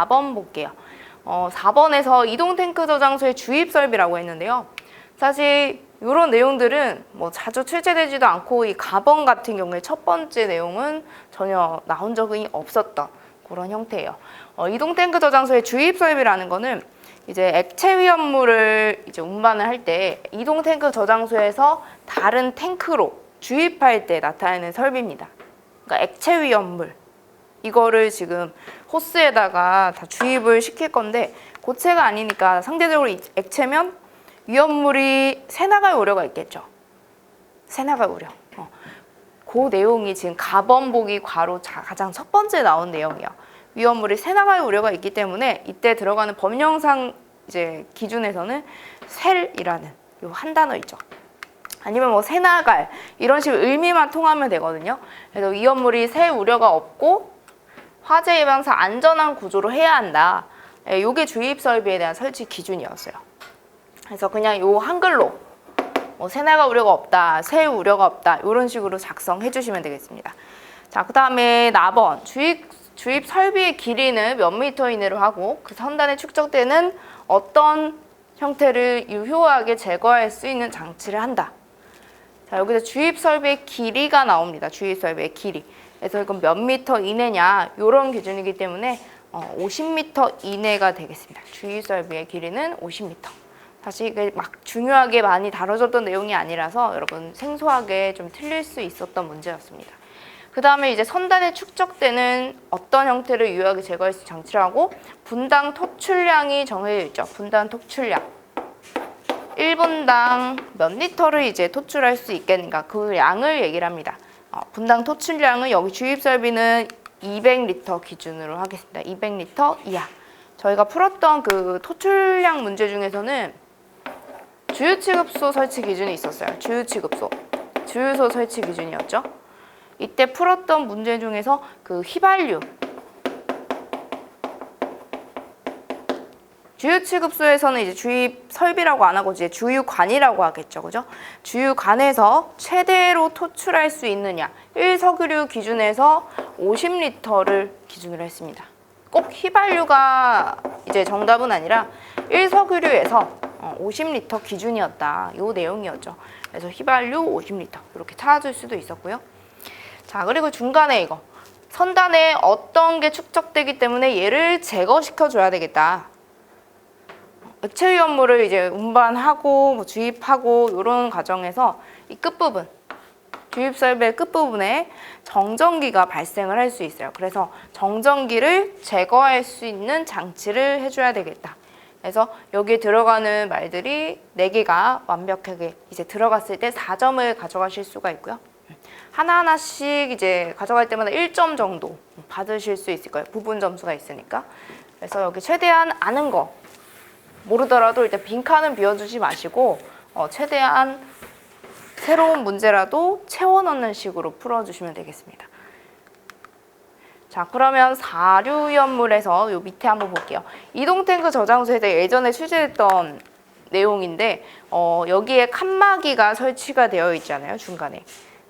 4번 볼게요. 4번에서 이동탱크 저장소의 주입 설비라고 했는데요. 사실 이런 내용들은 뭐 자주 출제되지도 않고 이 가번 같은 경우에 첫 번째 내용은 전혀 나온 적이 없었던 그런 형태예요. 이동탱크 저장소의 주입 설비라는 거는 이제 액체 위험물을 이제 운반을 할 때 이동탱크 저장소에서 다른 탱크로 주입할 때 나타나는 설비입니다. 그러니까 액체 위험물 이거를 지금 호스에다가 다 주입을 시킬 건데 고체가 아니니까 상대적으로 액체면 위험물이 새나갈 우려가 있겠죠. 새나갈 우려. 그 내용이 지금 가번보기 괄호 가장 첫 번째 나온 내용이에요. 위험물이 새나갈 우려가 있기 때문에 이때 들어가는 법령상 이제 기준에서는 셀이라는 요 한 단어 있죠. 아니면 뭐 새나갈 이런 식으로 의미만 통하면 되거든요. 그래서 위험물이 새 우려가 없고 화재 예방상 안전한 구조로 해야 한다. 요게 주입 설비에 대한 설치 기준이었어요. 그래서 그냥 요 한글로 뭐 새나갈 우려가 없다, 새 우려가 없다 이런 식으로 작성해 주시면 되겠습니다. 자, 그 다음에 4번 주입 설비의 길이는 몇 미터 이내로 하고 그 선단에 축적되는 어떤 형태를 유효하게 제거할 수 있는 장치를 한다. 자, 여기서 주입 설비의 길이가 나옵니다. 주입 설비의 길이. 그래서 이건 몇 미터 이내냐 이런 기준이기 때문에 50m 이내가 되겠습니다. 주입 설비의 길이는 50m. 사실 이게 막 중요하게 많이 다뤄졌던 내용이 아니라서 여러분 생소하게 좀 틀릴 수 있었던 문제였습니다. 그 다음에 이제 선단에 축적되는 어떤 형태를 유효하게 제거할 수 있는 장치라고 분당 토출량이 정해져 있죠. 분당 토출량. 1분당 몇 리터를 이제 토출할 수 있겠는가 그 양을 얘기를 합니다. 분당 토출량은 여기 주입 설비는 200리터 기준으로 하겠습니다. 200리터 이하. 저희가 풀었던 그 토출량 문제 중에서는 주유취급소 설치 기준이 있었어요. 주유취급소. 주유소 설치 기준이었죠. 이때 풀었던 문제 중에서 그 휘발유. 주유취급소에서는 이제 주입 설비라고 안 하고 이제 주유관이라고 하겠죠. 그죠? 주유관에서 최대로 토출할 수 있느냐. 1석유류 기준에서 50리터를 기준으로 했습니다. 꼭 휘발유가 이제 정답은 아니라 1석유류에서 50리터 기준이었다. 요 내용이었죠. 그래서 휘발유 50리터 이렇게 찾을 수도 있었고요. 자, 그리고 중간에 이거 선단에 어떤 게 축적되기 때문에 얘를 제거시켜 줘야 되겠다. 액체 위험물을 이제 운반하고 뭐 주입하고 이런 과정에서 이 끝부분 주입 설비의 끝부분에 정전기가 발생을 할 수 있어요. 그래서 정전기를 제거할 수 있는 장치를 해줘야 되겠다. 그래서 여기에 들어가는 말들이 4개가 완벽하게 이제 들어갔을 때 4점을 가져가실 수가 있고요. 하나하나씩 이제 가져갈 때마다 1점 정도 받으실 수 있을 거예요. 부분 점수가 있으니까. 그래서 여기 최대한 아는 거 모르더라도 일단 빈칸은 비워주지 마시고 최대한 새로운 문제라도 채워 넣는 식으로 풀어주시면 되겠습니다. 자, 그러면 사료위험물에서 요 밑에 한번 볼게요. 이동탱크 저장소에 대해 예전에 출제했던 내용인데 여기에 칸막이가 설치가 되어 있잖아요. 중간에.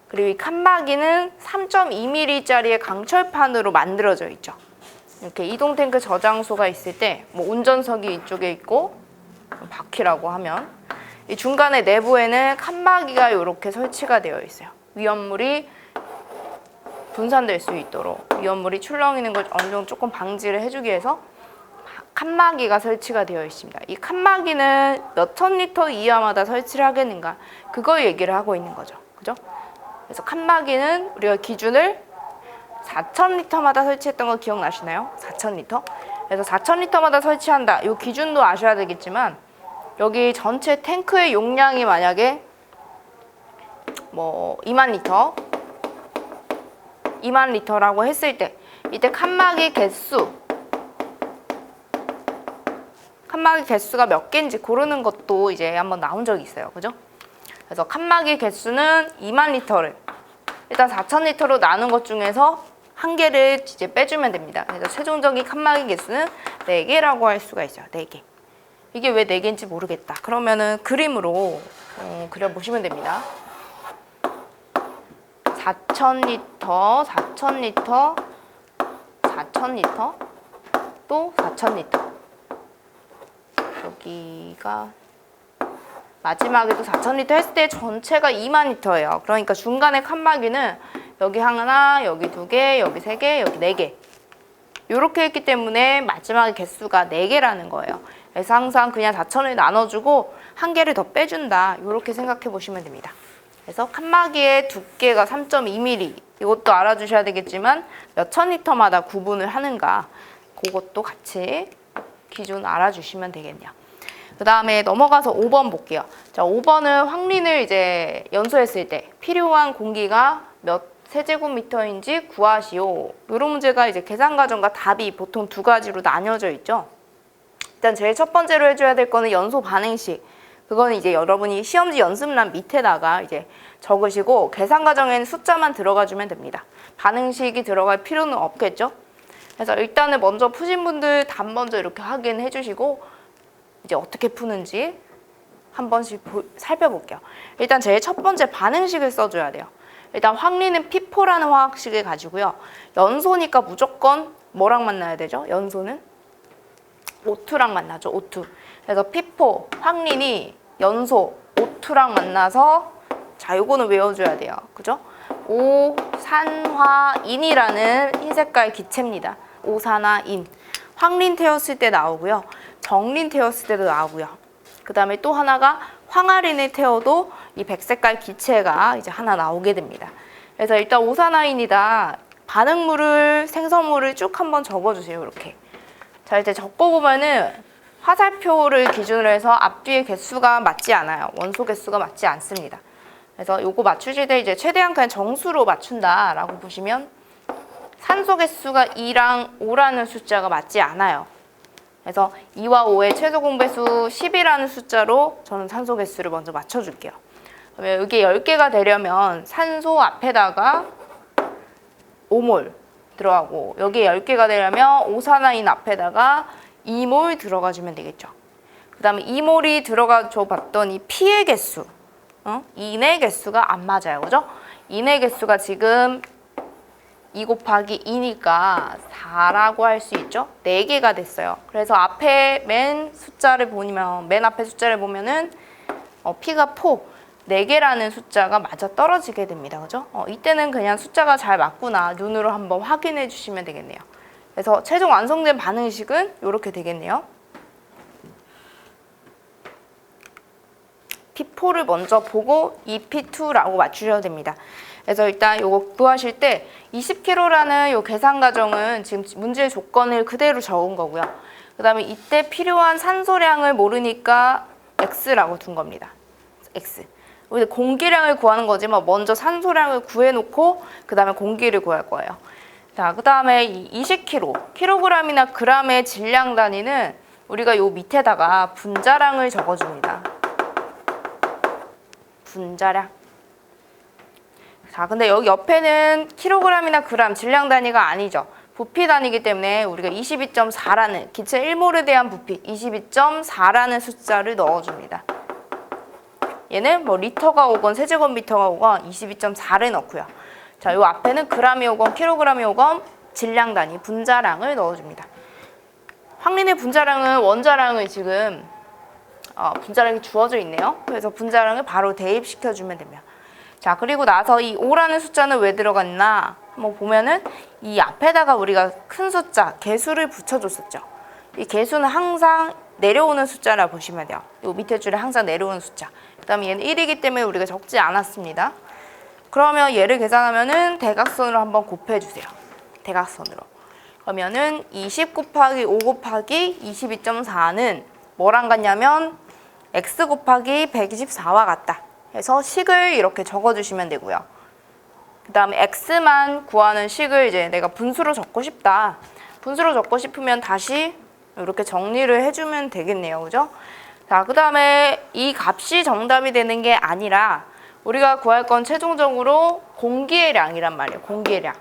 그리고 이 칸막이는 3.2mm짜리의 강철판으로 만들어져 있죠. 이렇게 이동탱크 저장소가 있을 때 뭐 운전석이 이쪽에 있고 바퀴라고 하면 이 중간에 내부에는 칸막이가 이렇게 설치가 되어 있어요. 위험물이 분산될 수 있도록 위험물이 출렁이는 걸 어느 정도 조금 방지를 해주기 위해서 칸막이가 설치가 되어 있습니다. 이 칸막이는 몇 천 리터 이하마다 설치를 하겠는가 그걸 얘기를 하고 있는 거죠. 그죠? 그래서 칸막이는 우리가 기준을 4,000리터마다 설치했던 거 기억나시나요? 4,000리터? 그래서 4,000리터마다 설치한다. 이 기준도 아셔야 되겠지만 여기 전체 탱크의 용량이 만약에 뭐 2만 리터라고 했을 때 이때 칸막이 개수가 몇 개인지 고르는 것도 이제 한번 나온 적이 있어요. 그죠? 그래서 칸막이 개수는 2만 리터를 일단 4,000리터로 나눈 것 중에서 한 개를 이제 빼주면 됩니다. 그래서 최종적인 칸막이 개수는 4개라고 할 수가 있어요. 4개. 이게 왜 4개인지 모르겠다. 그러면은 그림으로 그려보시면 됩니다. 4,000리터, 4,000리터, 4,000리터, 또 4,000리터. 여기가 마지막에도 4,000리터 했을 때 전체가 2만 리터예요. 그러니까 중간에 칸막이는 여기 하나, 여기 2개, 여기 3개, 여기 4개. 이렇게 했기 때문에 마지막에 개수가 4개라는 거예요. 그래서 항상 그냥 4,000을 나눠주고 한 개를 더 빼준다. 이렇게 생각해 보시면 됩니다. 그래서 칸막이의 두께가 3.2mm. 이것도 알아주셔야 되겠지만 몇 천 리터마다 구분을 하는가. 그것도 같이 기준 알아주시면 되겠네요. 그 다음에 넘어가서 5번 볼게요. 자, 5번은 황린을 이제 연소했을 때 필요한 공기가 몇 세제곱미터인지 구하시오. 이런 문제가 이제 계산 과정과 답이 보통 두 가지로 나뉘어져 있죠. 일단 제일 첫 번째로 해줘야 될 거는 연소 반응식. 그거는 이제 여러분이 시험지 연습란 밑에다가 이제 적으시고 계산 과정에는 숫자만 들어가 주면 됩니다. 반응식이 들어갈 필요는 없겠죠. 그래서 일단은 먼저 푸신 분들 답 먼저 이렇게 확인해 주시고 이제 어떻게 푸는지 한 번씩 살펴볼게요. 일단 제일 첫 번째 반응식을 써줘야 돼요. 일단 황리는 P4라는 화학식을 가지고요. 연소니까 무조건 뭐랑 만나야 되죠? 연소는 O2랑 만나죠. O2. 그래서 P4 황린이 연소 O2랑 만나서 자, 요거는 외워줘야 돼요. 그죠? 오산화인이라는 흰 색깔 기체입니다. 오산화인. 황린 태웠을 때 나오고요. 정린 태웠을 때도 나오고요. 그 다음에 또 하나가 황화린을 태워도 이 백색깔 기체가 이제 하나 나오게 됩니다. 그래서 일단 오산화인이다. 반응물을, 생성물을 쭉 한번 적어주세요. 이렇게. 자, 이제 적어보면은 화살표를 기준으로 해서 앞뒤의 개수가 맞지 않아요. 원소 개수가 맞지 않습니다. 그래서 요거 맞추실 때 이제 최대한 그냥 정수로 맞춘다라고 보시면 산소 개수가 2랑 5라는 숫자가 맞지 않아요. 그래서 2와 5의 최소 공배수 10이라는 숫자로 저는 산소 개수를 먼저 맞춰줄게요. 그러면 여기 10개가 되려면 산소 앞에다가 5몰 들어가고 여기에 10개가 되려면 오산화인 앞에다가 2몰 들어가주면 되겠죠. 그 다음에 2몰이 들어가줘 봤더니 P의 개수, 인의 개수가 안 맞아요. 그죠? 인의 개수가 지금 2 곱하기 2니까 4라고 할 수 있죠? 4개가 됐어요. 그래서 앞에 맨 앞에 숫자를 보면은 P가 4개라는 숫자가 맞아 떨어지게 됩니다. 그죠? 이때는 그냥 숫자가 잘 맞구나 눈으로 한번 확인해 주시면 되겠네요. 그래서 최종 완성된 반응식은 이렇게 되겠네요. P4를 먼저 보고 EP2라고 맞추셔도 됩니다. 그래서 일단 이거 구하실 때 20kg라는 요 계산 과정은 지금 문제 조건을 그대로 적은 거고요. 그 다음에 이때 필요한 산소량을 모르니까 X라고 둔 겁니다. X. 우리 공기량을 구하는 거지만 먼저 산소량을 구해놓고 그 다음에 공기를 구할 거예요. 자, 그 다음에 20kg, 킬로그램이나 그램의 질량 단위는 우리가 요 밑에다가 분자량을 적어줍니다. 분자량. 자, 근데 여기 옆에는 킬로그램이나 그램 질량 단위가 아니죠. 부피 단위이기 때문에 우리가 22.4라는 기체 1몰에 대한 부피 22.4라는 숫자를 넣어줍니다. 얘는 뭐 리터가 오건 세제곱미터가 오건 22.4를 넣고요. 자, 요 앞에는 그램이 오건 킬로그램이 오건 질량 단위 분자량을 넣어줍니다. 황린의 분자량은 원자량을 지금 분자량이 주어져 있네요. 그래서 분자량을 바로 대입시켜주면 됩니다. 자, 그리고 나서 이 5라는 숫자는 왜 들어갔나 한번 보면은 이 앞에다가 우리가 큰 숫자 개수를 붙여줬었죠. 이 개수는 항상 내려오는 숫자라 보시면 돼요. 이 밑에 줄에 항상 내려오는 숫자. 그 다음에 얘는 1이기 때문에 우리가 적지 않았습니다. 그러면 얘를 계산하면은 대각선으로 한번 곱해주세요. 대각선으로. 그러면은 20 곱하기 5 곱하기 22.4는 뭐랑 같냐면 x 곱하기 124와 같다. 해서 식을 이렇게 적어주시면 되고요. 그 다음에 x만 구하는 식을 이제 내가 분수로 적고 싶다. 분수로 적고 싶으면 다시 이렇게 정리를 해주면 되겠네요. 그죠? 자, 그 다음에 이 값이 정답이 되는 게 아니라 우리가 구할 건 최종적으로 공기의 량이란 말이에요. 공기의 량.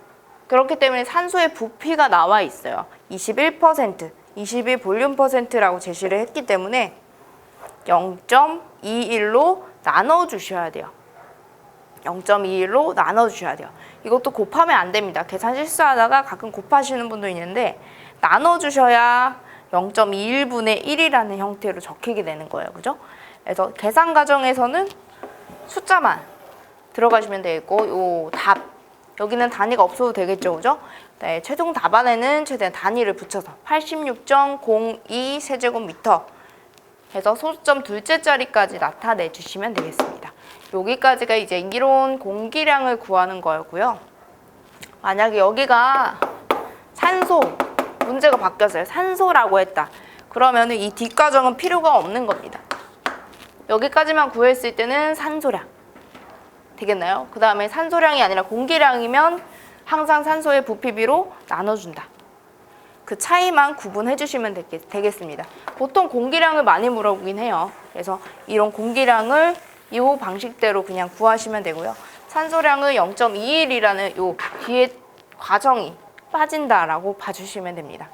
그렇기 때문에 산소의 부피가 나와 있어요. 21%, 21 볼륨 %라고 제시를 했기 때문에 0.21로 나눠주셔야 돼요. 0.21로 나눠주셔야 돼요. 이것도 곱하면 안 됩니다. 계산 실수하다가 가끔 곱하시는 분도 있는데 나눠주셔야 0.21분의 1이라는 형태로 적히게 되는 거예요. 그죠? 그래서 계산 과정에서는 숫자만 들어가시면 되겠고, 요 답, 여기는 단위가 없어도 되겠죠. 그죠? 네, 최종 답안에는 최대한 단위를 붙여서 86.02 세제곱미터 해서 소수점 둘째 자리까지 나타내 주시면 되겠습니다. 여기까지가 이제 이론 공기량을 구하는 거였고요. 만약에 여기가 산소, 문제가 바뀌었어요. 산소라고 했다. 그러면 이 뒷과정은 필요가 없는 겁니다. 여기까지만 구했을 때는 산소량 되겠나요? 그 다음에 산소량이 아니라 공기량이면 항상 산소의 부피비로 나눠준다. 그 차이만 구분해 주시면 되겠습니다. 보통 공기량을 많이 물어보긴 해요. 그래서 이런 공기량을 이 방식대로 그냥 구하시면 되고요. 산소량은 0.21이라는 요 뒤에 과정이 빠진다라고 봐주시면 됩니다.